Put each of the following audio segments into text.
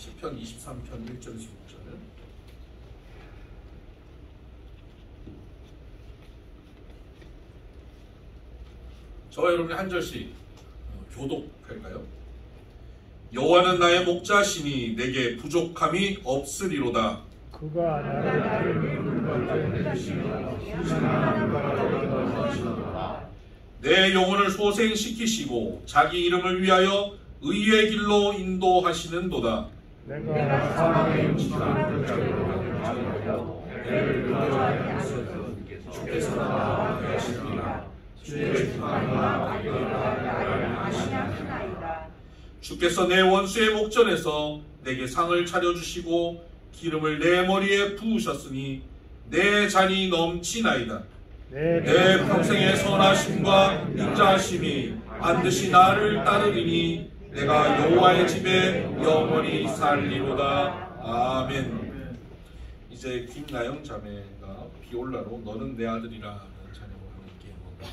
시편 23편 1절 15절. 저와 여러분이 한 절씩 교독할까요? 여호와는 나의 목자시니 내게 부족함이 없으리로다. 그가 나를 이루는 것을 내시며 신실한 것을 내 영혼을 소생시키시고 자기 이름을 위하여 의의 길로 인도하시는도다. 내가 사망의 음침한 자리로 가며 내를 인도하게 하소서. 주께서 나와 함께 하시리라. 주의 평안과 위로가 나를 하시나이다. 주께서 내 원수의 목전에서 내게 상을 차려주시고 기름을 내 머리에 부으셨으니 내 잔이 넘치나이다. 내 평생의 선하심과 인자하심이 반드시 나를 따르리니 내가 여호와의 집에 영원히 살리로다. 아멘. 이제 김나영 자매가 비올라로 너는 내 아들이라 하는 찬양을 함께 합니다.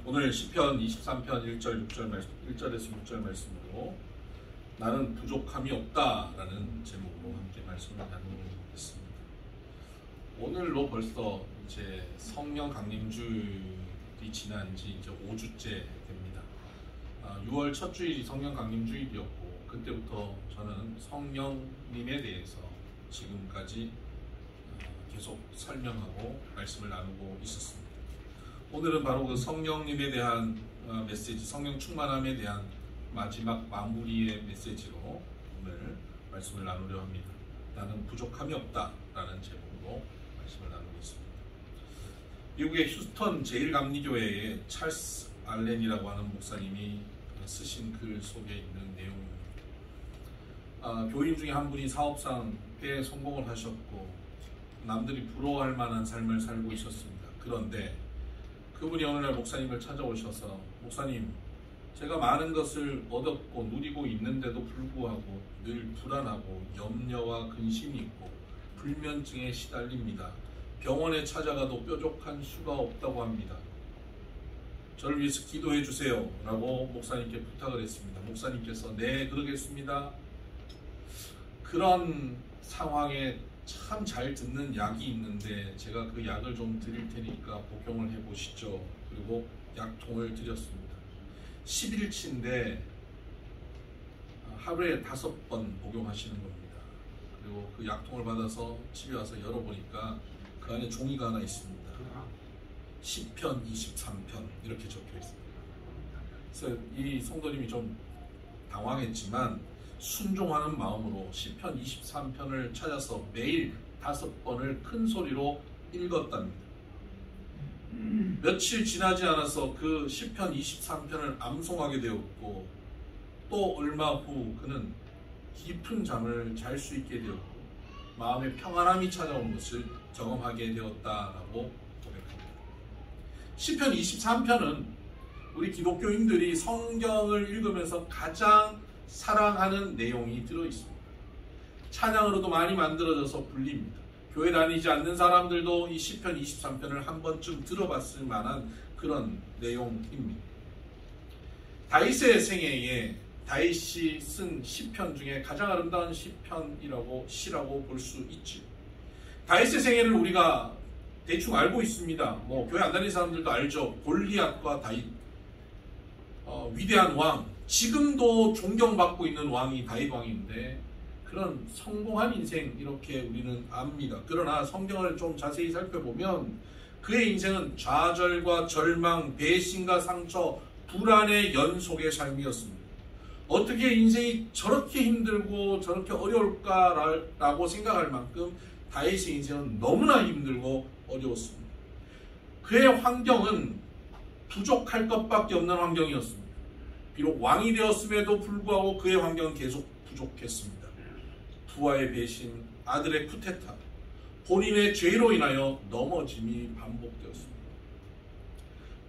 오늘 시편 23편 1절 6절 말씀, 1절에서 6절 말씀으로 나는 부족함이 없다라는 제목으로 함께 말씀을 나누겠습니다. 오늘로 벌써 이제 성령 강림주일이 지난 지 이제 5주째 됩니다. 6월 첫 주일이 성령 강림주일이었고 그때부터 저는 성령님에 대해서 지금까지 계속 설명하고 말씀을 나누고 있었습니다. 오늘은 바로 그 성령님에 대한 메시지, 성령 충만함에 대한 마지막 마무리의 메시지로 오늘 말씀을 나누려 합니다. 나는 부족함이 없다라는 제목으로 말씀을 나누고 있습니다. 미국의 휴스턴 제일감리교회의 찰스 알렌이라고 하는 목사님이 쓰신 글 속에 있는 내용입니다. 교인 중에 한 분이 사업상 꽤 성공을 하셨고 남들이 부러워할 만한 삶을 살고 있었습니다. 그런데 그분이 어느 날 목사님을 찾아오셔서 목사님, 제가 많은 것을 얻었고 누리고 있는데도 불구하고 늘 불안하고 염려와 근심이 있고 불면증에 시달립니다. 병원에 찾아가도 뾰족한 수가 없다고 합니다. 저를 위해서 기도해 주세요 라고 목사님께 부탁을 했습니다. 목사님께서 네, 그러겠습니다. 그런 상황에 참 잘 듣는 약이 있는데 제가 그 약을 좀 드릴 테니까 복용을 해보시죠. 그리고 약통을 드렸습니다. 10일치인데 하루에 5번 복용하시는 겁니다. 그리고 그 약통을 받아서 집에 와서 열어보니까 그 안에 종이가 하나 있습니다. 시편 23편 이렇게 적혀 있습니다. 그래서 이 성도님이 좀 당황했지만 순종하는 마음으로 시편 23편을 찾아서 매일 5번을 큰 소리로 읽었답니다. 며칠 지나지 않아서 그 시편 23편을 암송하게 되었고 또 얼마 후 그는 깊은 잠을 잘 수 있게 되었고 마음의 평안함이 찾아온 것을 경험하게 되었다라고 고백합니다. 시편 23편은 우리 기독교인들이 성경을 읽으면서 가장 사랑하는 내용이 들어있습니다. 찬양으로도 많이 만들어져서 불립니다. 교회 다니지 않는 사람들도 이 시편 23편을 한 번쯤 들어봤을 만한 그런 내용입니다. 다윗의 생애에 다윗이 쓴 시편 중에 가장 아름다운 시라고 볼 수 있지. 다윗의 생애를 우리가 대충 알고 있습니다. 교회 안 다니는 사람들도 알죠. 골리앗과 다윗, 위대한 왕, 지금도 존경받고 있는 왕이 다윗 왕인데 그런 성공한 인생 이렇게 우리는 압니다. 그러나 성경을 좀 자세히 살펴보면 그의 인생은 좌절과 절망, 배신과 상처, 불안의 연속의 삶이었습니다. 어떻게 인생이 저렇게 힘들고 저렇게 어려울까라고 생각할 만큼 다윗의 인생은 너무나 힘들고 어려웠습니다. 그의 환경은 부족할 것밖에 없는 환경이었습니다. 비록 왕이 되었음에도 불구하고 그의 환경은 계속 부족했습니다. 부하의 배신, 아들의 쿠데타, 본인의 죄로 인하여 넘어짐이 반복되었습니다.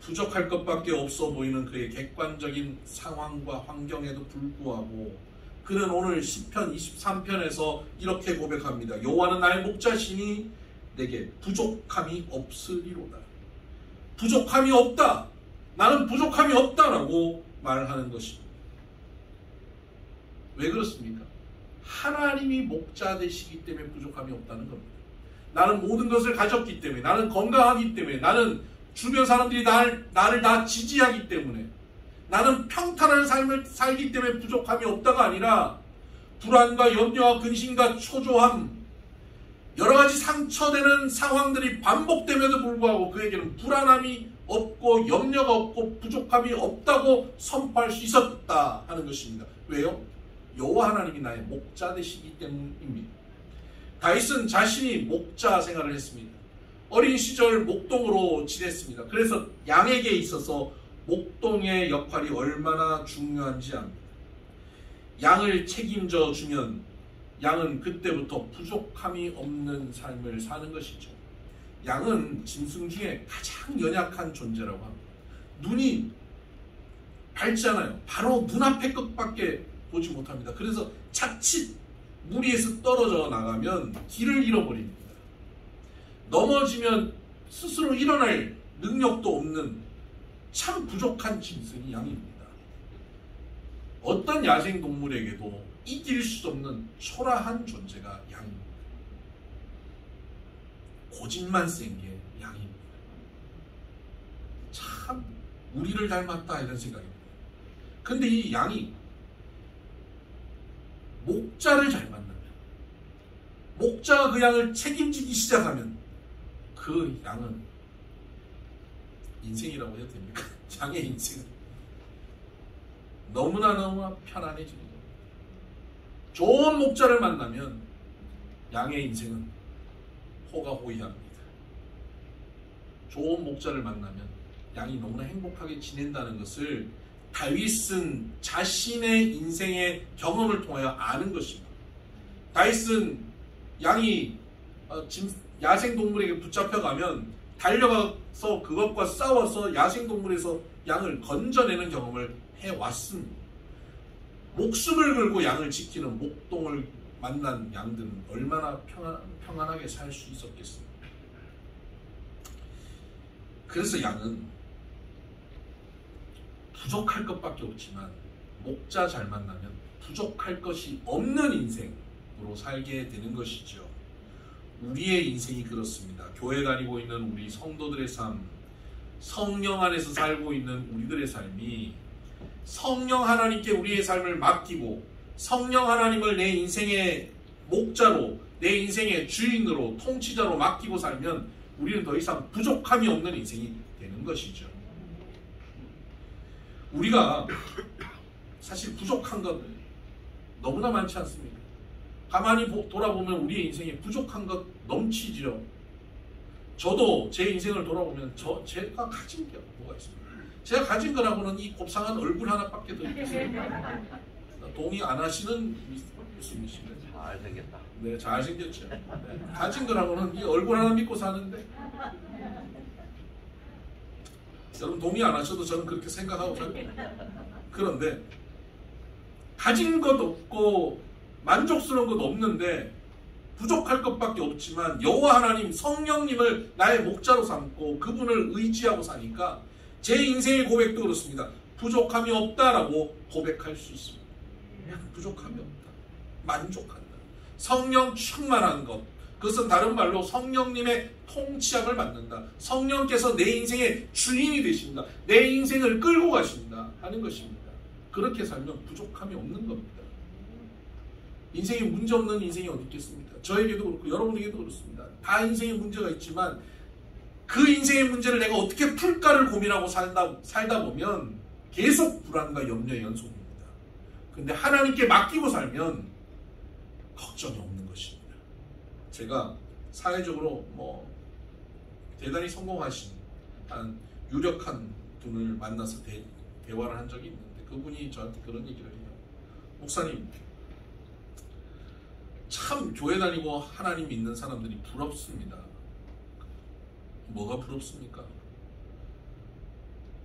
부족할 것밖에 없어 보이는 그의 객관적인 상황과 환경에도 불구하고 그는 오늘 시편 23편에서 이렇게 고백합니다. 여호와는 나의 목자시니 내게 부족함이 없으리로다. 부족함이 없다. 나는 부족함이 없다라고 말하는 것입니다. 왜 그렇습니까? 하나님이 목자 되시기 때문에 부족함이 없다는 겁니다. 나는 모든 것을 가졌기 때문에, 나는 건강하기 때문에, 나는 주변 사람들이 나를 다 지지하기 때문에, 나는 평탄한 삶을 살기 때문에 부족함이 없다가 아니라 불안과 염려와 근심과 초조함, 여러 가지 상처되는 상황들이 반복됨에도 불구하고 그에게는 불안함이 없고 염려가 없고 부족함이 없다고 선포할 수 있었다 하는 것입니다. 왜요? 여호와 하나님이 나의 목자 되시기 때문입니다. 다윗은 자신이 목자 생활을 했습니다. 어린 시절 목동으로 지냈습니다. 그래서 양에게 있어서 목동의 역할이 얼마나 중요한지 압니다. 양을 책임져 주면 양은 그때부터 부족함이 없는 삶을 사는 것이죠. 양은 짐승 중에 가장 연약한 존재라고 합니다. 눈이 밝잖아요. 바로 눈앞의 것밖에 보지 못합니다. 그래서 자칫 무리에서 떨어져 나가면 길을 잃어버립니다. 넘어지면 스스로 일어날 능력도 없는 참 부족한 짐승이 양입니다. 어떤 야생동물에게도 이길 수 없는 초라한 존재가 양입니다. 고집만 센 게 양입니다. 참 우리를 닮았다 이런 생각입니다. 근데 이 양이 목자를 잘 만나면, 목자가 그 양을 책임지기 시작하면 그 양은 인생이라고 해도 됩니까? 양의 인생은 너무나 편안해지는 겁니다. 좋은 목자를 만나면 양의 인생은 호가호위합니다. 좋은 목자를 만나면 양이 너무나 행복하게 지낸다는 것을 다윗은 자신의 인생의 경험을 통하여 아는 것입니다. 다윗은 양이 야생동물에게 붙잡혀가면 달려가서 그것과 싸워서 야생동물에서 양을 건져내는 경험을 해왔습니다. 목숨을 걸고 양을 지키는 목동을 만난 양들은 얼마나 평안하게 살 수 있었겠습니까? 그래서 양은 부족할 것밖에 없지만 목자 잘 만나면 부족할 것이 없는 인생으로 살게 되는 것이죠. 우리의 인생이 그렇습니다. 교회 다니고 있는 우리 성도들의 삶, 성령 안에서 살고 있는 우리들의 삶이 성령 하나님께 우리의 삶을 맡기고 성령 하나님을 내 인생의 목자로, 내 인생의 주인으로, 통치자로 맡기고 살면 우리는 더 이상 부족함이 없는 인생이 되는 것이죠. 우리가 사실 부족한 것 너무나 많지 않습니까? 가만히 돌아보면 우리의 인생에 부족한 것 넘치죠. 저도 제 인생을 돌아보면 제가 가진 게 뭐가 있습니까? 제가 가진 거라고는 이 곱상한 얼굴 하나밖에 더 있겠습니다. 동의 안 하시는 교수님이신가요? 잘생겼다. 네, 잘생겼죠. 네. 가진 거라고는 이 얼굴 하나 믿고 사는데, 여러분 동의 안 하셔도 저는 그렇게 생각하고 살거든요. 그런데 가진 것 없고 만족스러운 것 없는데 부족할 것밖에 없지만 여호와 하나님 성령님을 나의 목자로 삼고 그분을 의지하고 사니까 제 인생의 고백도 그렇습니다. 부족함이 없다라고 고백할 수 있습니다. 부족함이 없다. 만족한다. 성령 충만한 것. 그것은 다른 말로 성령님의 통치함을 받는다. 성령께서 내 인생의 주인이 되신다. 내 인생을 끌고 가신다 하는 것입니다. 그렇게 살면 부족함이 없는 겁니다. 인생에 문제 없는 인생이 어디 있겠습니까? 저에게도 그렇고 여러분에게도 그렇습니다. 다 인생에 문제가 있지만 그 인생의 문제를 내가 어떻게 풀까를 고민하고 살다 보면 계속 불안과 염려의 연속입니다. 근데 하나님께 맡기고 살면 걱정이 없는 것입니다. 제가 사회적으로 대단히 성공하신 한 유력한 분을 만나서 대화를 한 적이 있는데 그분이 저한테 그런 얘기를 해요. 목사님, 참 교회 다니고 하나님 믿는 사람들이 부럽습니다. 뭐가 부럽습니까?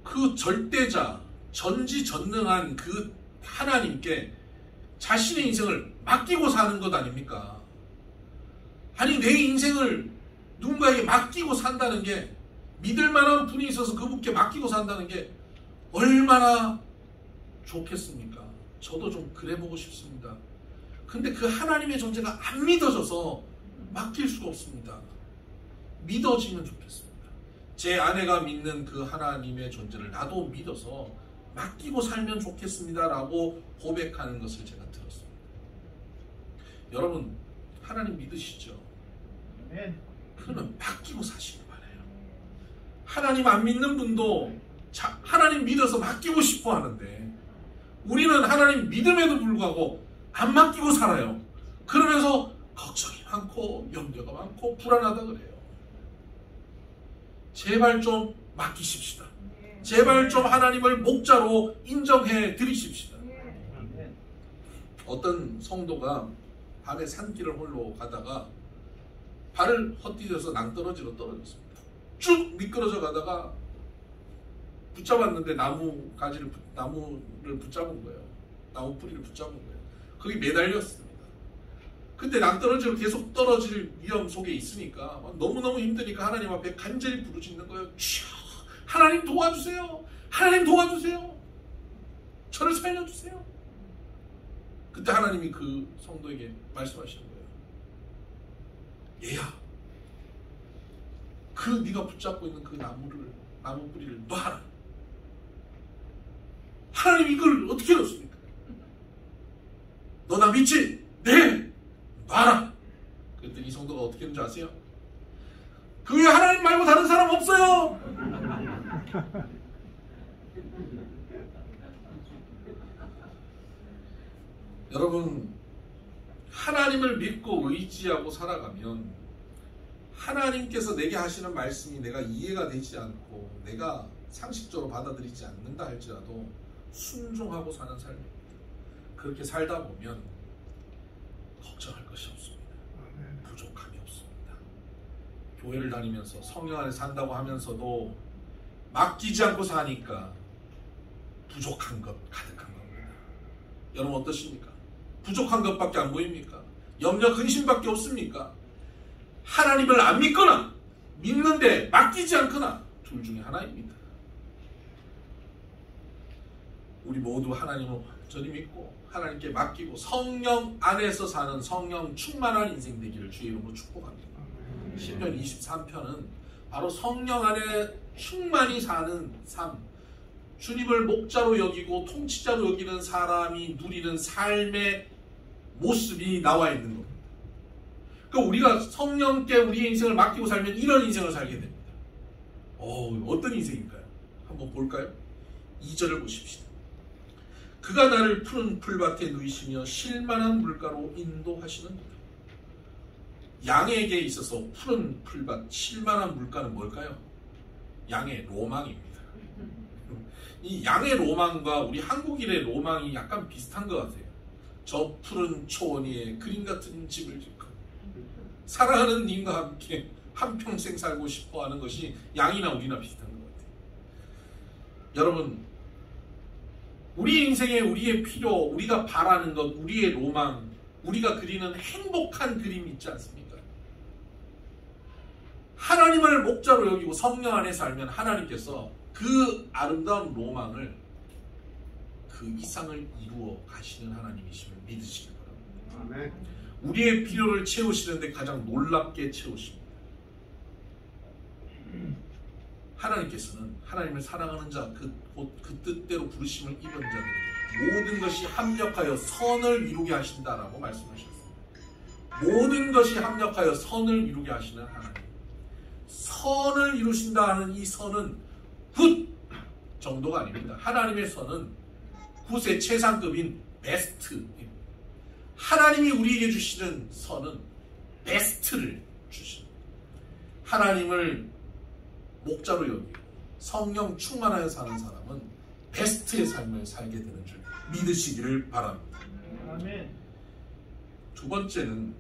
그 절대자, 전지전능한 그 하나님께 자신의 인생을 맡기고 사는 것 아닙니까? 아니 내 인생을 누군가에게 맡기고 산다는 게, 믿을 만한 분이 있어서 그분께 맡기고 산다는 게 얼마나 좋겠습니까? 저도 좀 그래보고 싶습니다. 근데 그 하나님의 존재가 안 믿어져서 맡길 수가 없습니다. 믿어지면 좋겠습니다. 제 아내가 믿는 그 하나님의 존재를 나도 믿어서 맡기고 살면 좋겠습니다 라고 고백하는 것을 제가 들었습니다. 여러분 하나님 믿으시죠? 그러면 맡기고 사시기 바라요. 하나님 안 믿는 분도 하나님 믿어서 맡기고 싶어 하는데 우리는 하나님 믿음에도 불구하고 안 맡기고 살아요. 그러면서 걱정이 많고 염려가 많고 불안하다 그래요. 제발 좀 맡기십시다. 제발 좀 하나님을 목자로 인정해 드리십시다. 어떤 성도가 밤에 산길을 홀로 가다가 발을 헛디뎌서 낭떠러지로 떨어졌습니다. 쭉 미끄러져 가다가 붙잡았는데 나무를 붙잡은 거예요. 나무 뿌리를 붙잡은 거예요. 거기 매달렸습니다. 근데 낭떠러지로 계속 떨어질 위험 속에 있으니까 너무너무 힘드니까 하나님 앞에 간절히 부르짖는 거예요. 주여, 하나님 도와주세요. 하나님 도와주세요. 저를 살려주세요. 그때 하나님이 그 성도에게 말씀하시는 거예요. 얘야, 그 네가 붙잡고 있는 그 나무 뿌리를 놔라. 하나님이 이걸 어떻게 넣습니까? 너 나 믿지? 네! 놔라. 그랬더니 이 성도가 어떻게 했는지 아세요? 그 위에 하나님 말고 다른 사람 없어요. 여러분, 하나님을 믿고 의지하고 살아가면 하나님께서 내게 하시는 말씀이 내가 이해가 되지 않고 내가 상식적으로 받아들이지 않는다 할지라도 순종하고 사는 삶입니다. 그렇게 살다 보면 걱정할 것이 없습니다. 부족함이 없습니다. 교회를 다니면서 성령 안에 산다고 하면서도 맡기지 않고 사니까 부족한 것 가득한 겁니다. 여러분 어떠십니까? 부족한 것밖에 안 보입니까? 염려 근심밖에 없습니까? 하나님을 안 믿거나 믿는데 맡기지 않거나 둘 중에 하나입니다. 우리 모두 하나님을 완전히 믿고 하나님께 맡기고 성령 안에서 사는 성령 충만한 인생 되기를 주의 이름으로 축복합니다. 시편 23편은 바로 성령 안에 충만히 사는 삶, 주님을 목자로 여기고 통치자로 여기는 사람이 누리는 삶의 모습이 나와 있는 겁니다. 그러니까 우리가 성령께 우리의 인생을 맡기고 살면 이런 인생을 살게 됩니다. 어떤 인생일까요? 한번 볼까요? 2절을 보십시다. 그가 나를 푸른 풀밭에 누이시며 쉴만한 물가로 인도하시는도다. 양에게 있어서 푸른 풀밭, 쉴만한 물가는 뭘까요? 양의 로망입니다. 이 양의 로망과 우리 한국인의 로망이 약간 비슷한 것 같아요. 저 푸른 초원 위에 그림 같은 집을 짓고 사랑하는 님과 함께 한평생 살고 싶어 하는 것이 양이나 우리나 비슷한 것 같아요. 여러분, 우리 인생에 우리의 필요, 우리가 바라는 것, 우리의 로망, 우리가 그리는 행복한 그림이 있지 않습니까? 하나님을 목자로 여기고 성령 안에 살면 하나님께서 그 아름다운 로망을, 그 이상을 이루어 가시는 하나님이심을 믿으시기 바랍니다. 아멘. 우리의 필요를 채우시는데 가장 놀랍게 채우십니다. 하나님께서는 하나님을 사랑하는 자, 그 뜻대로 부르심을 입은 자들에게 모든 것이 합력하여 선을 이루게 하신다라고 말씀하셨습니다. 모든 것이 합력하여 선을 이루게 하시는 하나님. 선을 이루신다 하는 이 선은 굿 정도가 아닙니다. 하나님의 선은 굿의 최상급인 베스트입니다. 하나님이 우리에게 주시는 선은 베스트를 주십니다. 하나님을 목자로 여기고 성령 충만하여 사는 사람은 베스트의 삶을 살게 되는 줄 믿으시기를 바랍니다. 아멘. 두 번째는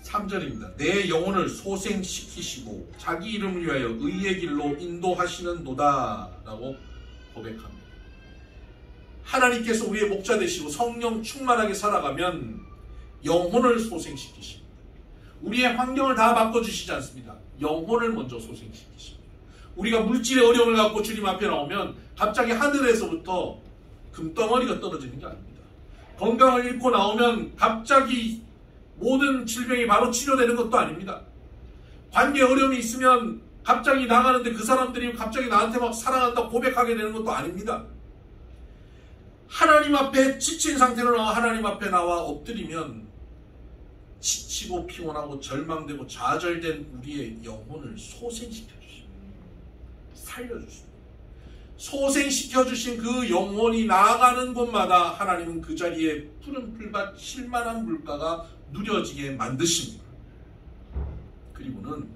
3절입니다. 내 영혼을 소생시키시고 자기 이름을 위하여 의의 길로 인도하시는도다 라고 고백합니다. 하나님께서 우리의 목자 되시고 성령 충만하게 살아가면 영혼을 소생시키십니다. 우리의 환경을 다 바꿔주시지 않습니다. 영혼을 먼저 소생시키십니다. 우리가 물질의 어려움을 갖고 주님 앞에 나오면 갑자기 하늘에서부터 금덩어리가 떨어지는 게 아닙니다. 건강을 잃고 나오면 갑자기 모든 질병이 바로 치료되는 것도 아닙니다. 관계 어려움이 있으면 갑자기 나가는데 그 사람들이 갑자기 나한테 막 사랑한다고 고백하게 되는 것도 아닙니다. 하나님 앞에 지친 상태로 나와 하나님 앞에 나와 엎드리면 지치고 피곤하고 절망되고 좌절된 우리의 영혼을 소생시켜 주십니다. 살려주십니다. 소생시켜 주신 그 영혼이 나아가는 곳마다 하나님은 그 자리에 푸른 풀밭 쉴만한 물가가 누려지게 만드십니다. 그리고는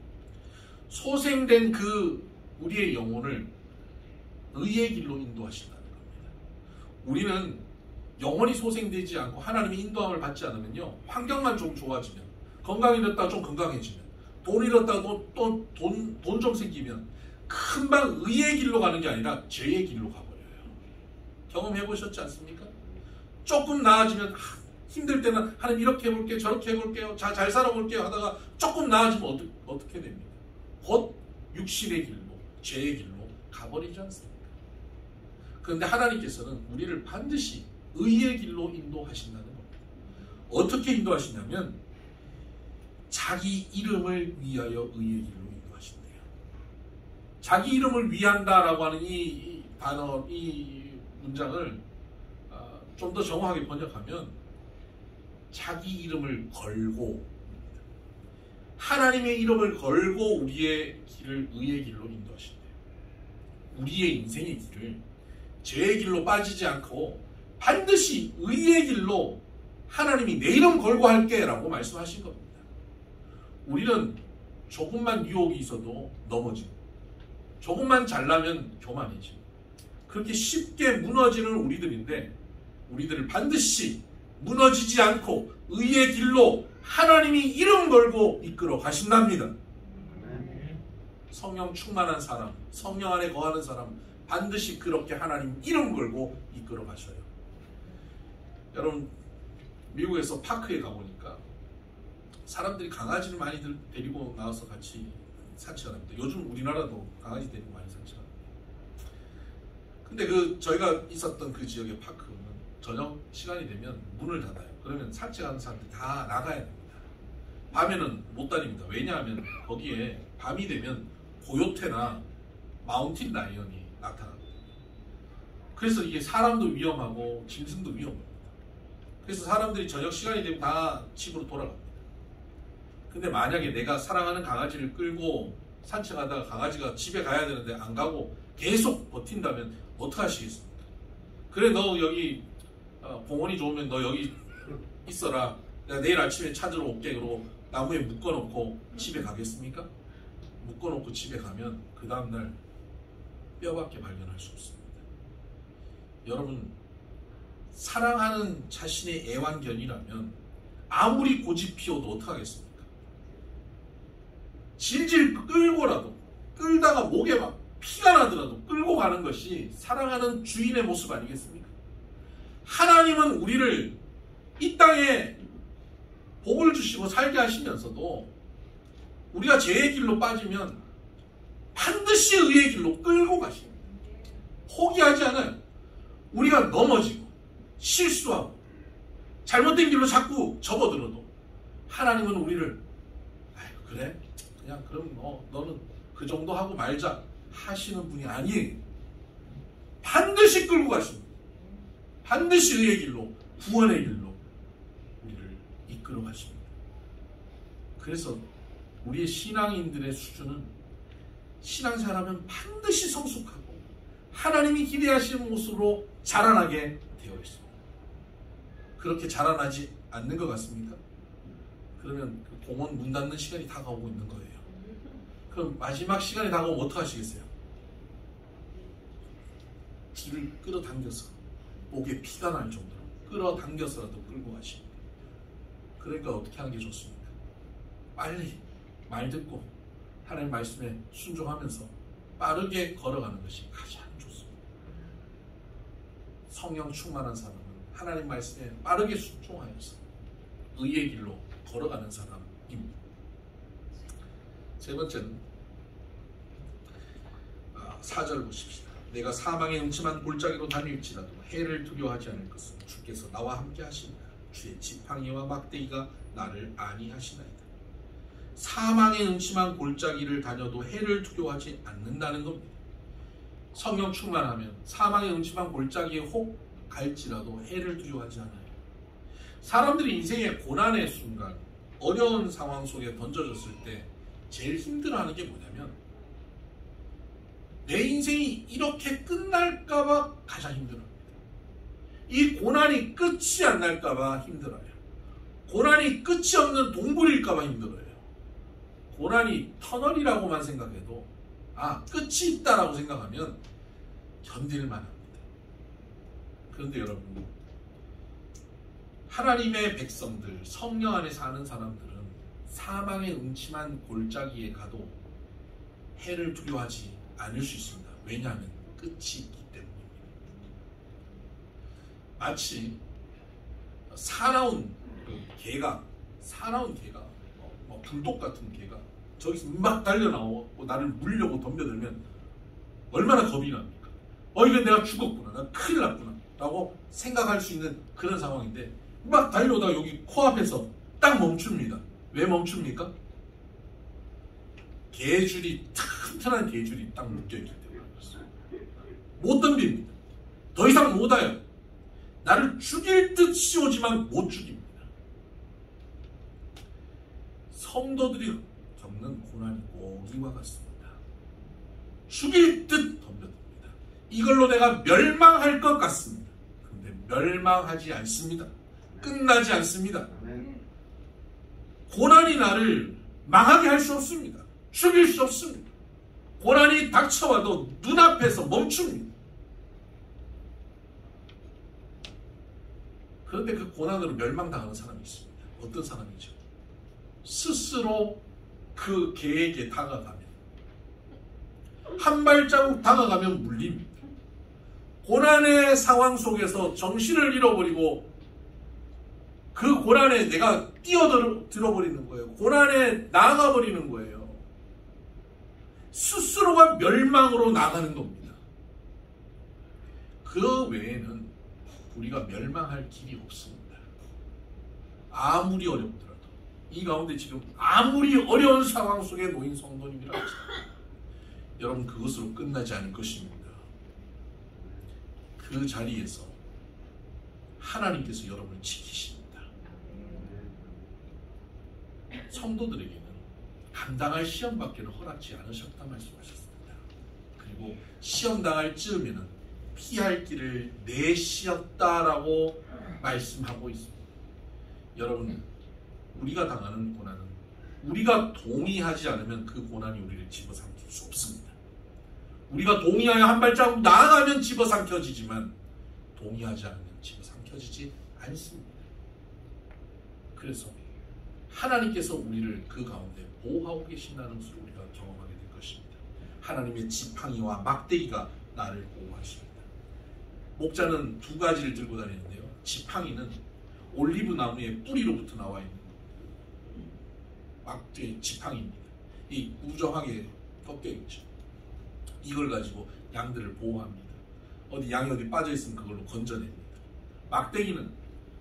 소생된 그 우리의 영혼을 의의 길로 인도하신다는 겁니다. 우리는 영혼이 소생되지 않고 하나님의 인도함을 받지 않으면요, 환경만 좀 좋아지면, 건강 잃었다가 좀 건강해지면, 돈 잃었다가 또 돈 좀 생기면 금방 의의 길로 가는 게 아니라 죄의 길로 가버려요. 경험해 보셨지 않습니까? 조금 나아지면 힘들 때는 하나님 이렇게 해볼게요, 저렇게 해볼게요, 잘 살아볼게요 하다가 조금 나아지면 어떻게 됩니까? 곧 육신의 길로, 죄의 길로 가버리지 않습니까? 그런데 하나님께서는 우리를 반드시 의의 길로 인도하신다는 겁니다. 어떻게 인도하시냐면 자기 이름을 위하여 의의 길로 인도하신대요. 자기 이름을 위한다라고 하는 이 단어, 이 문장을 좀 더 정확하게 번역하면 자기 이름을 걸고, 하나님의 이름을 걸고 우리의 길을 의의 길로 인도하신대요. 우리의 인생의 길을 죄의 길로 빠지지 않고 반드시 의의 길로 하나님이 내 이름 걸고 할게 라고 말씀하신 겁니다. 우리는 조금만 유혹이 있어도 넘어지고 조금만 잘나면 교만해지고 그렇게 쉽게 무너지는 우리들인데, 우리들을 반드시 무너지지 않고 의의 길로 하나님이 이름 걸고 이끌어 가신답니다. 성령 충만한 사람, 성령 안에 거하는 사람 반드시 그렇게 하나님 이름 걸고 이끌어 가셔요. 여러분, 미국에서 파크에 가보니까 사람들이 강아지를 많이 데리고 나와서 같이 산책을 합니다. 요즘 우리나라도 강아지 데리고 많이 산책을 합니다. 근데 저희가 있었던 그 지역의 파크는 저녁 시간이 되면 문을 닫아요. 그러면 산책하는 사람들이 다 나가야 됩니다. 밤에는 못 다닙니다. 왜냐하면 거기에 밤이 되면 고요테나 마운틴 라이언이 나타납니다. 그래서 이게 사람도 위험하고 짐승도 위험합니다. 그래서 사람들이 저녁 시간이 되면 다 집으로 돌아갑니다. 근데 만약에 내가 사랑하는 강아지를 끌고 산책하다가 강아지가 집에 가야 되는데 안 가고 계속 버틴다면 어떡하시겠습니까? 그래, 너 여기 공원이 좋으면 너 여기 있어라, 내가 내일 아침에 찾으러 올게, 그러고 나무에 묶어놓고 집에 가겠습니까? 묶어놓고 집에 가면 그 다음날 뼈밖에 발견할 수 없습니다. 여러분, 사랑하는 자신의 애완견이라면 아무리 고집 피워도 어떡하겠습니까? 질질 끌고라도, 끌다가 목에 막 피가 나더라도 끌고 가는 것이 사랑하는 주인의 모습 아니겠습니까? 하나님은 우리를 이 땅에 복을 주시고 살게 하시면서도 우리가 죄의 길로 빠지면 반드시 의의 길로 끌고 가십니다. 포기하지 않아요. 우리가 넘어지고 실수하고 잘못된 길로 자꾸 접어들어도 하나님은 우리를 그래? 그냥 그럼 너는 그 정도 하고 말자 하시는 분이 아니에요. 반드시 끌고 가십니다. 반드시 의의 길로, 구원의 길로 우리를 이끌어 가십니다. 그래서 우리의 신앙인들의 수준은 신앙생활하면 반드시 성숙하고 하나님이 기대하시는 모습으로 자라나게 되어 있습니다. 그렇게 자라나지 않는 것 같습니까? 그러면 그 공원 문 닫는 시간이 다가오고 있는 거예요. 그럼 마지막 시간이 다가오면 어떡하시겠어요? 줄을 끌어당겨서 목에 피가 날 정도로 끌어당겨서라도 끌고 가십니다. 그러니까 어떻게 하는 게 좋습니까? 빨리 말 듣고 하나님 말씀에 순종하면서 빠르게 걸어가는 것이 가장 좋습니다. 성령 충만한 사람은 하나님 말씀에 빠르게 순종하여서 의의 길로 걸어가는 사람입니다. 세 번째는 4절 보십시다. 내가 사망의 음침한 골짜기로 다닐지라도 해를 두려워하지 않을 것은 주께서 나와 함께 하시니라. 주의 지팡이와 막대기가 나를 안위하시나이다. 사망의 음침한 골짜기를 다녀도 해를 두려워하지 않는다는 겁니다. 성령 충만하면 사망의 음침한 골짜기에 혹 갈지라도 해를 두려워하지 않아요. 사람들이 인생의 고난의 순간, 어려운 상황 속에 던져졌을 때 제일 힘들어하는 게 뭐냐면 내 인생이 이렇게 끝날까봐 가장 힘들어합니다. 이 고난이 끝이 안 날까봐 힘들어요. 고난이 끝이 없는 동굴일까봐 힘들어요. 고난이 터널이라고만 생각해도 끝이 있다라고 생각하면 견딜만 합니다. 그런데 여러분, 하나님의 백성들, 성령 안에 사는 사람들은 사망의 음침한 골짜기에 가도 해를 두려워하지 않을 수 있습니다. 왜냐하면 끝이 있기 때문입니다. 마치 사나운 개가, 불독 같은 개가 저기서 막 달려나오고 나를 물려고 덤벼들면 얼마나 겁이 납니까? 이거 내가 죽었구나, 나 큰일 났구나 라고 생각할 수 있는 그런 상황인데 막 달려오다가 여기 코앞에서 딱 멈춥니다. 왜 멈춥니까? 계줄이, 튼튼한 계줄이 딱 묶여있기 때문에 못 덤빕니다. 더 이상 못 와요. 나를 죽일 듯 씌우지만 못 죽입니다. 성도들이 겪는 고난이 꼭 이와 같습니다. 죽일 듯 덤벼듭니다. 이걸로 내가 멸망할 것 같습니다. 그런데 멸망하지 않습니다. 끝나지 않습니다. 고난이 나를 망하게 할 수 없습니다. 죽일 수 없습니다. 고난이 닥쳐와도 눈앞에서 멈춥니다. 그런데 그 고난으로 멸망당하는 사람이 있습니다. 어떤 사람이죠? 스스로 그 계획에 다가가면, 한 발자국 다가가면 물립니다. 고난의 상황 속에서 정신을 잃어버리고 그 고난에 내가 뛰어들어버리는 거예요. 고난에 나아가버리는 거예요. 스스로가 멸망으로 나가는 겁니다. 그 외에는 우리가 멸망할 길이 없습니다. 아무리 어렵더라도, 이 가운데 지금 아무리 어려운 상황 속에 놓인 성도님이라 할지라도 여러분 그것으로 끝나지 않을 것입니다. 그 자리에서 하나님께서 여러분을 지키십니다. 성도들에게는 감당할 시험밖에는 허락지 않으셨다 말씀하셨습니다. 그리고 시험당할 즈음에는 피할 길을 내시었다라고 말씀하고 있습니다. 여러분, 우리가 당하는 고난은 우리가 동의하지 않으면 그 고난이 우리를 집어삼킬 수 없습니다. 우리가 동의하여 한 발자국 나아가면 집어삼켜지지만 동의하지 않으면 집어삼켜지지 않습니다. 그래서 하나님께서 우리를 그 가운데 보호하고 계신다는 것을 우리가 경험하게 될 것입니다. 하나님의 지팡이와 막대기가 나를 보호하십니다. 목자는 두 가지를 들고 다니는데요. 지팡이는 올리브 나무의 뿌리로부터 나와 있는 막대기 지팡이입니다. 이 우정하게 꺾여 있죠. 이걸 가지고 양들을 보호합니다. 양이 어디 빠져 있으면 그걸로 건져냅니다. 막대기는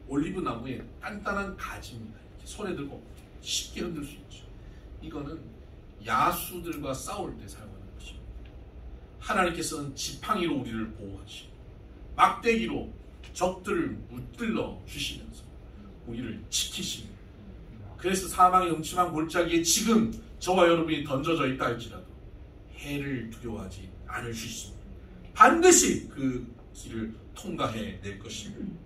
올리브 나무의 단단한 가지입니다. 이렇게 손에 들고 쉽게 흔들 수 있죠. 이거는 야수들과 싸울 때 사용하는 것입니다. 하나님께서는 지팡이로 우리를 보호하시고 막대기로 적들을 무찔러 주시면서 우리를 지키십니다. 그래서 사망의 음침한 골짜기에 지금 저와 여러분이 던져져 있다 할지라도 해를 두려워하지 않을 수 있습니다. 반드시 그 길을 통과해 낼 것입니다.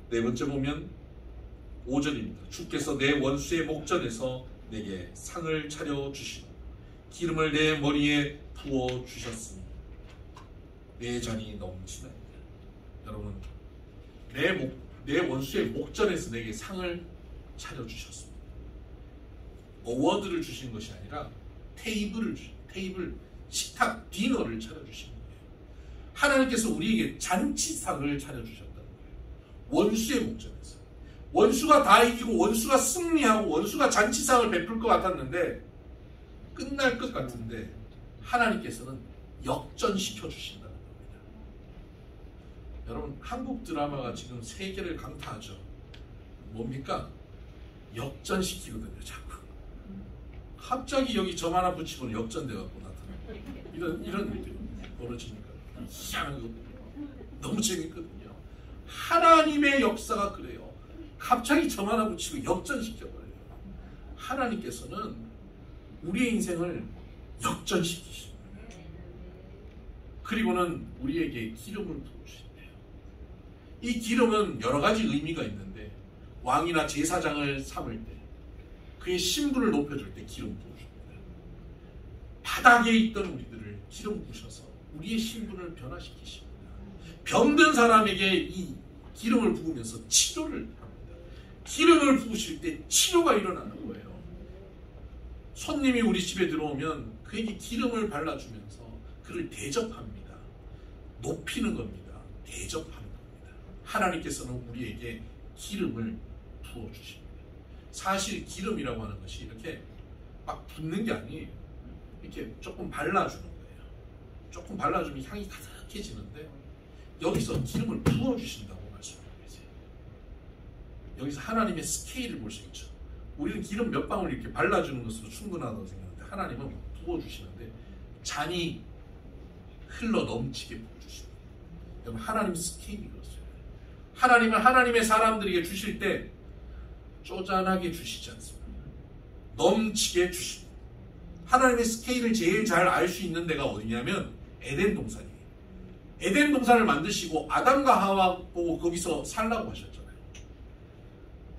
네 번째 보면 5절입니다. 주께서 내 원수의 목전에서 내게 상을 차려주시고 기름을 내 머리에 부어주셨으니 내 잔이 넘치나이다. 여러분, 내 원수의 목전에서 내게 상을 차려주셨습니다. 어워드를 주신 것이 아니라 테이블, 식탁, 디너를 차려주신 거예요. 하나님께서 우리에게 잔치상을 차려주셨다는 거예요. 원수의 목전에서. 원수가 다 이기고 원수가 승리하고 원수가 잔치상을 베풀 것 같았는데, 끝날 것 같은데 하나님께서는 역전시켜 주신다는 겁니다. 여러분, 한국 드라마가 지금 세계를 강타하죠. 뭡니까? 역전시키거든요. 자꾸 갑자기 여기 점 하나 붙이고는 역전돼갖고 나타나요. 이런 일이 벌어지니까 희한한 거거든요. 너무 재밌거든요. 하나님의 역사가 그래요. 갑자기 점 하나 붙이고 역전시켜버려요. 하나님께서는 우리의 인생을 역전시키십니다. 그리고는 우리에게 기름을 부으신대요. 이 기름은 여러 가지 의미가 있는데, 왕이나 제사장을 삼을 때, 그의 신분을 높여줄 때 기름 부으십니다. 바닥에 있던 우리들을 기름 부으셔서 우리의 신분을 변화시키십니다. 병든 사람에게 이 기름을 부으면서 치료를 합니다. 기름을 부으실 때 치료가 일어나는 거예요. 손님이 우리 집에 들어오면 그에게 기름을 발라주면서 그를 대접합니다. 높이는 겁니다. 대접하는 겁니다. 하나님께서는 우리에게 기름을 부어주십니다. 사실 기름이라고 하는 것이 이렇게 막 붓는 게 아니에요. 이렇게 조금 발라주는 거예요. 조금 발라주면 향이 가득해지는데 여기서 기름을 부어주신다고 말씀하고 계세요. 여기서 하나님의 스케일을 볼 수 있죠. 우리는 기름 몇 방울 이렇게 발라주는 것으로 충분하다고 생각하는데 하나님은 부어주시는데 잔이 흘러 넘치게 부어주십니다. 여러분, 하나님 스케일이 그렇습니다. 하나님은 하나님의 사람들에게 주실 때 쪼잔하게 주시지 않습니다. 넘치게 주십니다. 하나님의 스케일을 제일 잘 알 수 있는 데가 어디냐면 에덴 동산이에요. 에덴 동산을 만드시고 아담과 하와 보고 거기서 살라고 하셨잖아요.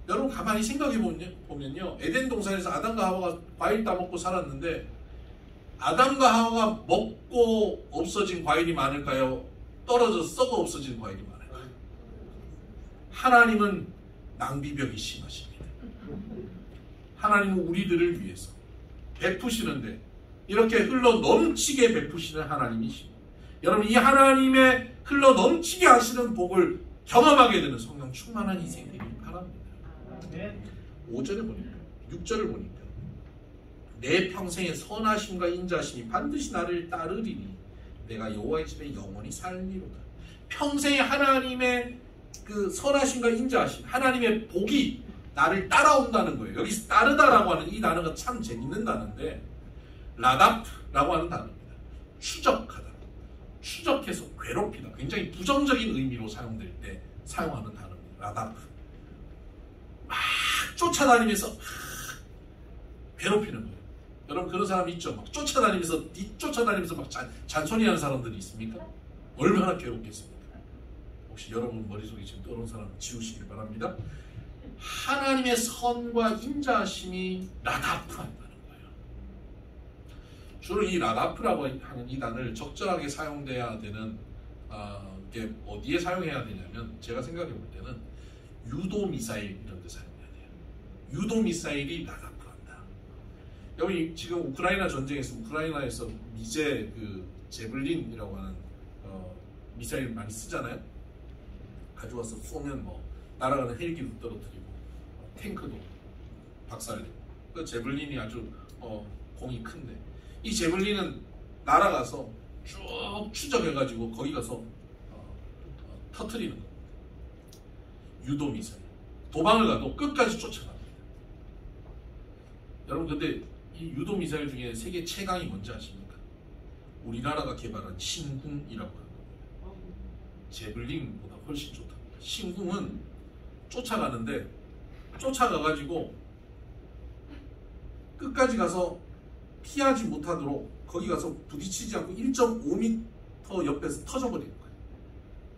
여러분 가만히 생각해 보면요, 에덴 동산에서 아담과 하와가 과일 따먹고 살았는데 아담과 하와가 먹고 없어진 과일이 많을까요? 떨어져 썩어 없어진 과일이 많을까요? 하나님은 낭비병이 심하십니다. 하나님은 우리들을 위해서 베푸시는데 이렇게 흘러 넘치게 베푸시는 하나님이십니다. 여러분, 이 하나님의 흘러 넘치게 하시는 복을 경험하게 되는 성령 충만한 인생들이 바랍니다. 5절에 보니까, 6절을 보니까 내 평생의 선하심과 인자하심이 반드시 나를 따르리니 내가 여호와의 집에 영원히 살리로다. 평생에 하나님의 그 선하심과 인자하심, 하나님의 복이 나를 따라온다는 거예요. 여기서 따르다라고 하는 이 단어가 참 재밌는 단어인데, 라다프라고 하는 단어입니다. 추적하다, 추적해서 괴롭히다. 굉장히 부정적인 의미로 사용될 때 사용하는 단어입니다. 라다프. 막 쫓아다니면서 막 괴롭히는 거예요. 여러분, 그런 사람 있죠? 막 쫓아다니면서, 뒤쫓아다니면서 막 잔소리하는 사람들이 있습니까? 얼마나 괴롭겠습니까? 혹시 여러분 머릿속에 지금 떠오르는 사람 지우시길 바랍니다. 하나님의 선과 인자하심이 라다프한다는 거예요. 주로 이 라다프라고 하는 이 단어를 적절하게 사용돼야 되는, 이게 어디에 사용해야 되냐면, 제가 생각해 볼 때는 유도 미사일 이런 데 사용해야 돼요. 유도 미사일이 라다프한다. 여기 지금 우크라이나 전쟁에서 우크라이나에서 미제 그 제블린이라고 하는 미사일 많이 쓰잖아요. 가져와서 쏘면 뭐 날아가는 헬기도 떨어뜨리고 탱크도 박살내고. 그 제블린이 아주 공이 큰데, 이 제블린은 날아가서 쭉 추적해가지고 거기 가서 터뜨리는 겁니다. 유도 미사일. 도망을 가도 끝까지 쫓아갑니다. 여러분, 근데 이 유도 미사일 중에 세계 최강이 뭔지 아십니까? 우리나라가 개발한 신궁이라고 하는 겁니다. 제블린보다 훨씬 좋답니다. 신궁은 쫓아가는데, 쫓아가가지고 끝까지 가서 피하지 못하도록 거기 가서 부딪히지 않고 1.5m 옆에서 터져버리는 거예요.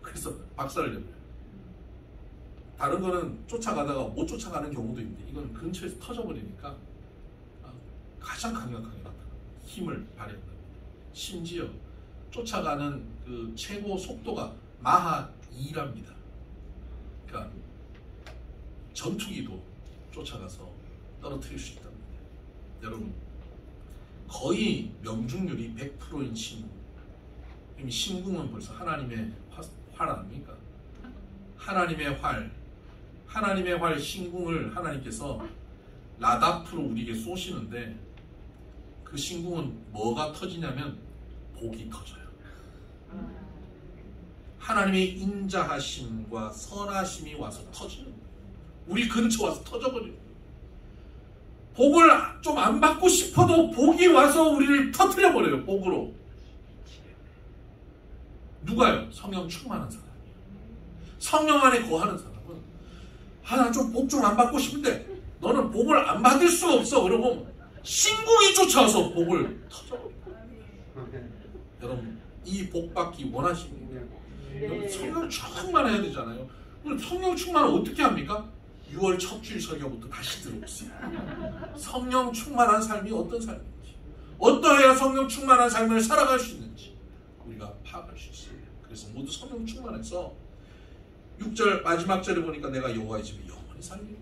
그래서 박살을 내버려요. 다른 거는 쫓아가다가 못 쫓아가는 경우도 있는데, 이건 근처에서 터져버리니까 가장 강력하게 나타납니다. 힘을 발휘한다. 심지어 쫓아가는 그 최고 속도가 마하 2랍니다. 그러니까 전투기도 쫓아가서 떨어뜨릴 수 있답니다. 여러분, 거의 명중률이 100%인 신궁. 이미 신궁은 벌써 하나님의 활 아닙니까? 하나님의 활, 하나님의 활 신궁을 하나님께서 라다프로 우리에게 쏘시는데, 그 신궁은 뭐가 터지냐면 복이 터져요. 하나님의 인자하심과 선하심이 와서 터지는 거예요. 우리 근처 와서 터져버리는 거예요. 복을 좀 안 받고 싶어도 복이 와서 우리를 터뜨려버려요. 복으로. 누가요? 성령 충만한 사람이에요. 성령 안에 거하는 사람은, 나 좀 복 좀 안 받고 싶은데 너는 복을 안 받을 수가 없어. 그러고 신궁이 쫓아와서 복을 터져버려요. 여러분, 이 복 받기 원하십니까? 여러분, 성령 충만해야 되잖아요. 그럼 성령 충만을 어떻게 합니까? 6월 첫 주일 설교부터 다시 들어보세요. 성령 충만한 삶이 어떤 삶인지, 어떠해야 성령 충만한 삶을 살아갈 수 있는지 우리가 파악할 수 있어요. 그래서 모두 성령 충만해서 6절 마지막 절에 보니까 내가 여호와의 집에 영원히 살리리라.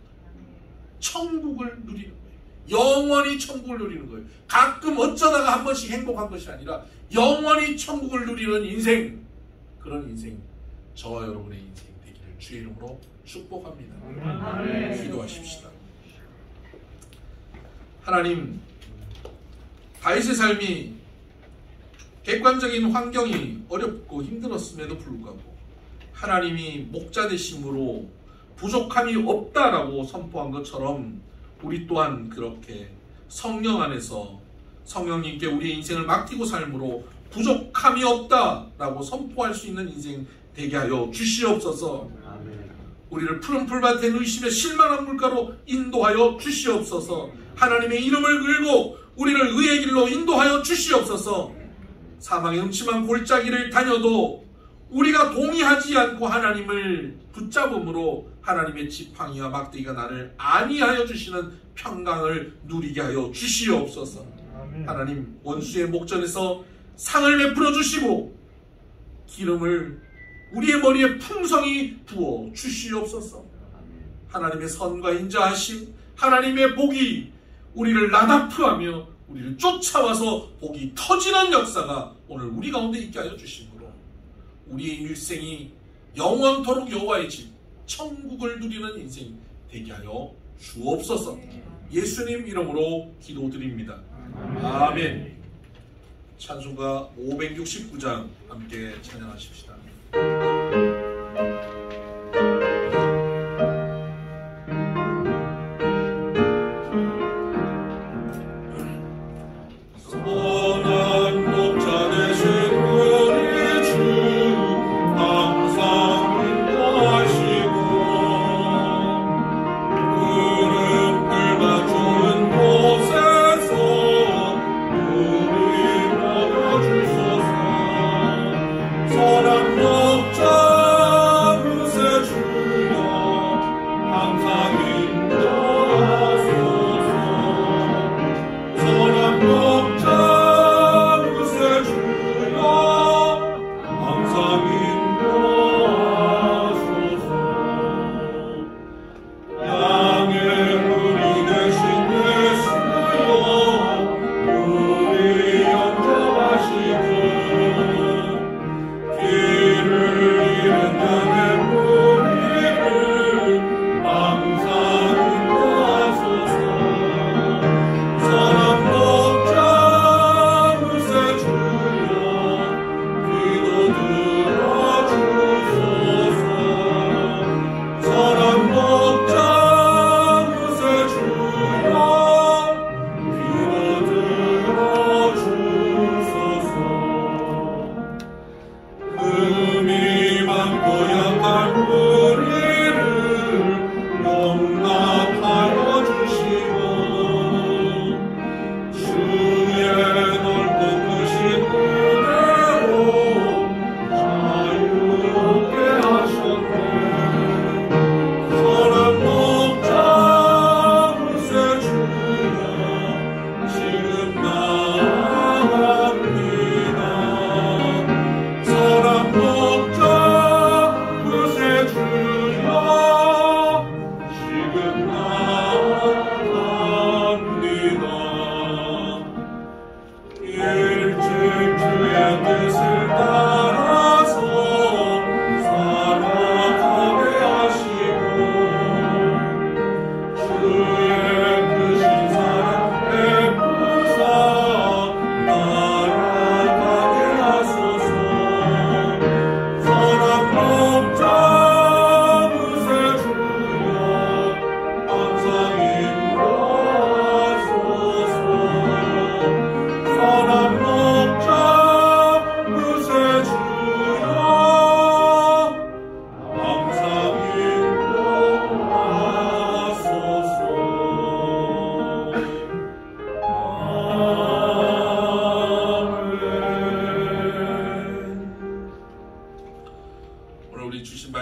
천국을 누리는 거예요. 영원히 천국을 누리는 거예요. 가끔 어쩌다가 한 번씩 행복한 것이 아니라 영원히 천국을 누리는 인생, 그런 인생, 저와 여러분의 인생 되기를 주의 이름으로 축복합니다. 기도하십시다. 하나님, 다윗의 삶이 객관적인 환경이 어렵고 힘들었음에도 불구하고 하나님이 목자 되심으로 부족함이 없다라고 선포한 것처럼 우리 또한 그렇게 성령 안에서 성령님께 우리의 인생을 맡기고 삶으로 부족함이 없다라고 선포할 수 있는 인생 되게 하여 주시옵소서. 우리를 푸른 풀밭에 누이시며 실만한 물가로 인도하여 주시옵소서. 하나님의 이름을 걸고 우리를 의의 길로 인도하여 주시옵소서. 사망의 음침한 골짜기를 다녀도 우리가 동의하지 않고 하나님을 붙잡음으로 하나님의 지팡이와 막대기가 나를 안위하여 주시는 평강을 누리게 하여 주시옵소서. 하나님, 원수의 목전에서 상을 베풀어 주시고 기름을 우리의 머리에 풍성히 부어 주시옵소서. 하나님의 선과 인자하심, 하나님의 복이 우리를 나다프하며 우리를 쫓아와서 복이 터지는 역사가 오늘 우리 가운데 있게 하여 주심으로 우리의 일생이 영원토록 여호와의 집 천국을 누리는 인생 되게 하여 주옵소서. 예수님 이름으로 기도드립니다. 아멘. 찬송가 569장 함께 찬양하십시다.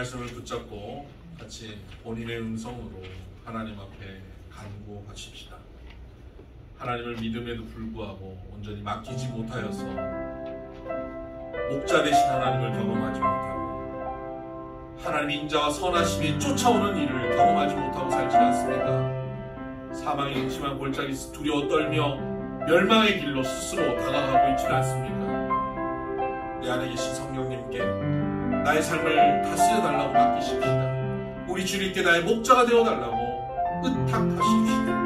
말씀을 붙잡고 같이 본인의 음성으로 하나님 앞에 간구하십시다. 하나님을 믿음에도 불구하고 온전히 맡기지 못하여서 목자 되신 하나님을 경험하지 못하고 하나님의 인자와 선하심이 쫓아오는 일을 경험하지 못하고 살지 않습니까? 사망의 음침한 골짜기에서 두려워 떨며 멸망의 길로 스스로 다가가고 있지는 않습니까? 내 안에 계신 성령님께 나의 삶을 다스려달라고 맡기십시다. 우리 주님께 나의 목자가 되어달라고 의탁하십시다.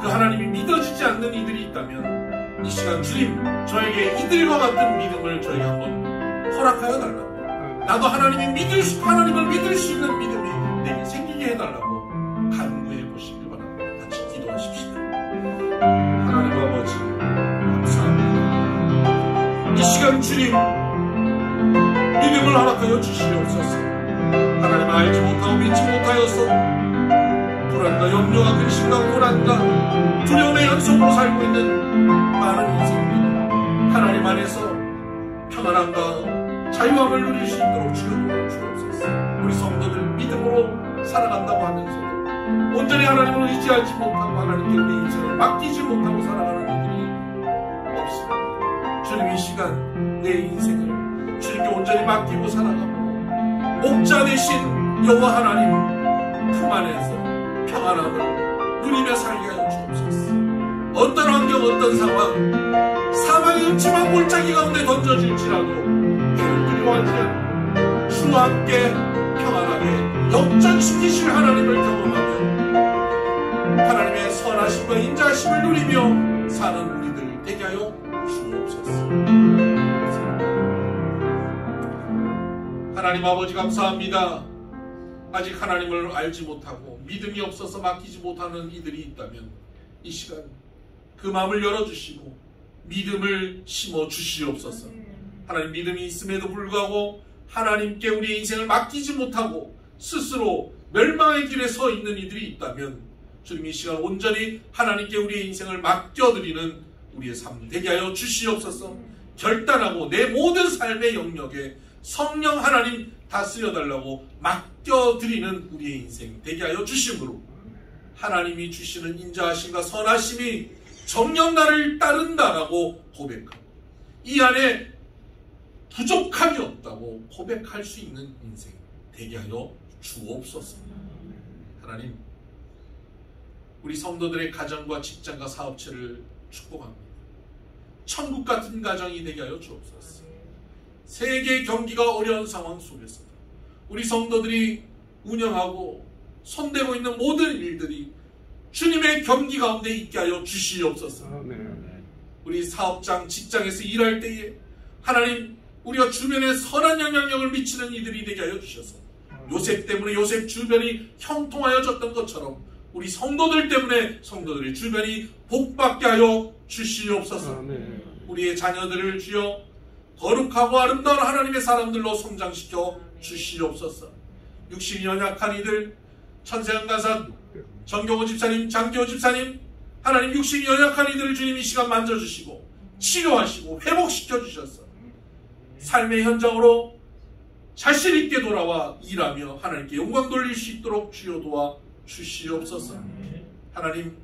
그 하나님이 믿어지지 않는 이들이 있다면 이 시간 주님 저에게 이들과 같은 믿음을 저에게 한번 허락하여 달라고, 나도 하나님을 믿을 수 있는 믿음이 내게 생기게 해달라고 간구해 보시길 바랍니다. 같이 기도하십시다. 하나님 아버지 감사합니다. 이 시간 주님 믿음을 허락하여 주시옵소서. 하나님 알지 못하고 믿지 못하여서 불안과 염려와 근심과 고난과 두려움의 연속으로 살고 있는 많은 인생들, 하나님 안에서 평안함과 자유함을 누릴 수 있도록 주옵소서. 우리 성도들 믿음으로 살아간다고 하면서도 온전히 하나님을 의지하지 못하고 하나님께 우리 인생을 맡기지 못하고 살아가는 이들이 없습니다. 주님 이 시간 내 인생을 주님께 온전히 맡기고 살아가고 목자 되신 여호와 하나님 품 안에서 평안함을 누리며 살게 하여 주옵소서. 어떤 환경 어떤 상황 사망의 음침한 골짜기 가운데 던져질지라도 해를 두려워하지 않고 주와 함께 평안하게 역전시키실 하나님을 경험하며 하나님의 선하심과 인자하심을 누리며 사는 우리들 되게 하여 주옵소서. 하나님 아버지 감사합니다. 아직 하나님을 알지 못하고 믿음이 없어서 맡기지 못하는 이들이 있다면 이 시간 그 마음을 열어주시고 믿음을 심어주시옵소서. 하나님 믿음이 있음에도 불구하고 하나님께 우리의 인생을 맡기지 못하고 스스로 멸망의 길에 서 있는 이들이 있다면 주님 이 시간 온전히 하나님께 우리의 인생을 맡겨드리는 우리의 삶 되게 하여 주시옵소서. 결단하고 내 모든 삶의 영역에 성령 하나님 다스려달라고 맡겨드리는 우리의 인생 되게 하여 주심으로 하나님이 주시는 인자하심과 선하심이 정녕 나를 따른다라고 고백하고 이 안에 부족함이 없다고 고백할 수 있는 인생 되게 하여 주옵소서. 하나님 우리 성도들의 가정과 직장과 사업체를 축복합니다. 천국 같은 가정이 되게 하여 주옵소서. 세계 경기가 어려운 상황 속에서 우리 성도들이 운영하고 손대고 있는 모든 일들이 주님의 경기 가운데 있게 하여 주시옵소서. 우리 사업장, 직장에서 일할 때에 하나님 우리가 주변에 선한 영향력을 미치는 이들이 되게 하여 주셔서 요셉 때문에 요셉 주변이 형통하여졌던 것처럼 우리 성도들 때문에 성도들의 주변이 복받게 하여 주시옵소서. 우리의 자녀들을 주여 거룩하고 아름다운 하나님의 사람들로 성장시켜 주시옵소서. 육신이 연약한 이들 천세양가사 정경호 집사님, 장기호 집사님 하나님 육신이 연약한 이들을 주님 이 시간 만져주시고 치료하시고 회복시켜 주셔서 삶의 현장으로 자신 있게 돌아와 일하며 하나님께 영광 돌릴 수 있도록 주여 도와 주시옵소서. 하나님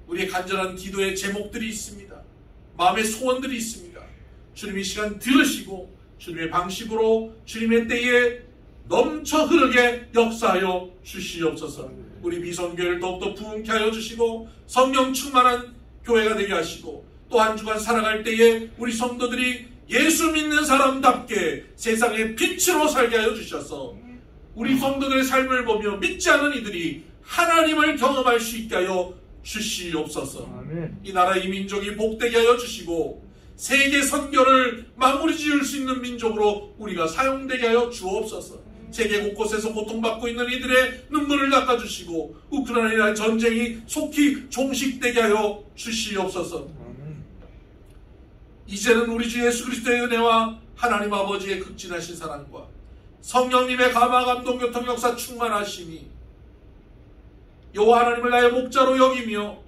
우리의 간절한 기도의 제목들이 있습니다. 마음의 소원들이 있습니다. 주님 이 시간 들으시고 주님의 방식으로 주님의 때에 넘쳐 흐르게 역사하여 주시옵소서. 우리 미선교회를 더욱더 부흥케 하여 주시고 성령 충만한 교회가 되게 하시고 또 한 주간 살아갈 때에 우리 성도들이 예수 믿는 사람답게 세상의 빛으로 살게 하여 주셔서 우리 성도들의 삶을 보며 믿지 않은 이들이 하나님을 경험할 수 있게 하여 주시옵소서. 이 나라 이 민족이 복되게 하여 주시고 세계 선교를 마무리 지을 수 있는 민족으로 우리가 사용되게 하여 주옵소서. 세계 곳곳에서 고통받고 있는 이들의 눈물을 닦아주시고 우크라이나 전쟁이 속히 종식되게 하여 주시옵소서. 이제는 우리 주 예수 그리스도의 은혜와 하나님 아버지의 극진하신 사랑과 성령님의 감화 감동 교통 역사 충만하심이 여호와 하나님을 나의 목자로 여기며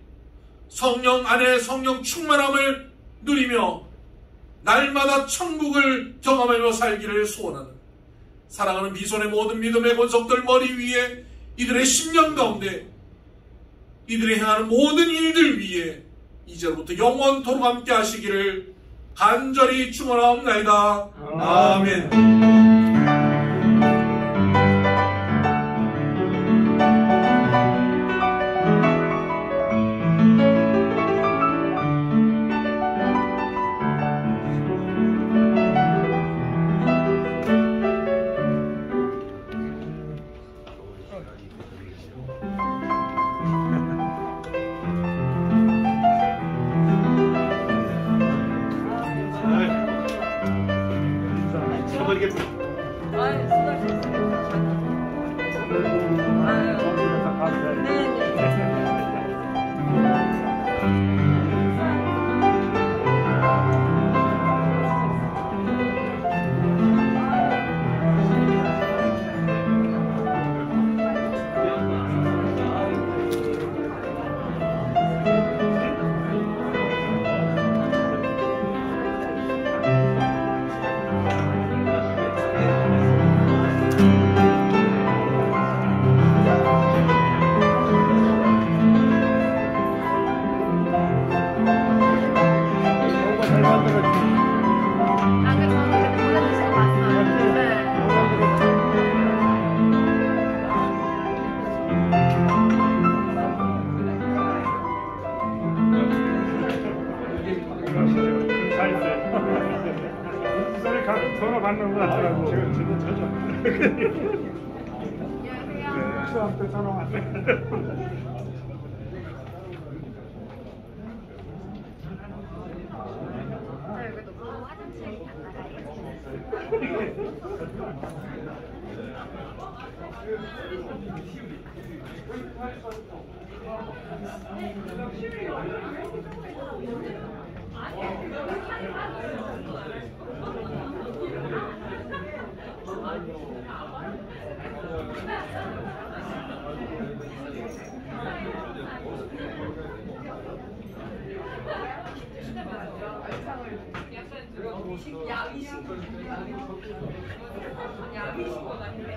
성령 안에 성령 충만함을 누리며 날마다 천국을 경험하며 살기를 소원하는 사랑하는 미손의 모든 믿음의 권속들 머리 위에 이들의 심령 가운데 이들이 행하는 모든 일들 위에 이제부터 영원토록 함께 하시기를 간절히 축원하옵나이다. 아멘. 전화 받는 거 같더라고. 지금 전화. 안녕하세요. 수학도 전화 왔네. 저 여기 놓고 화장실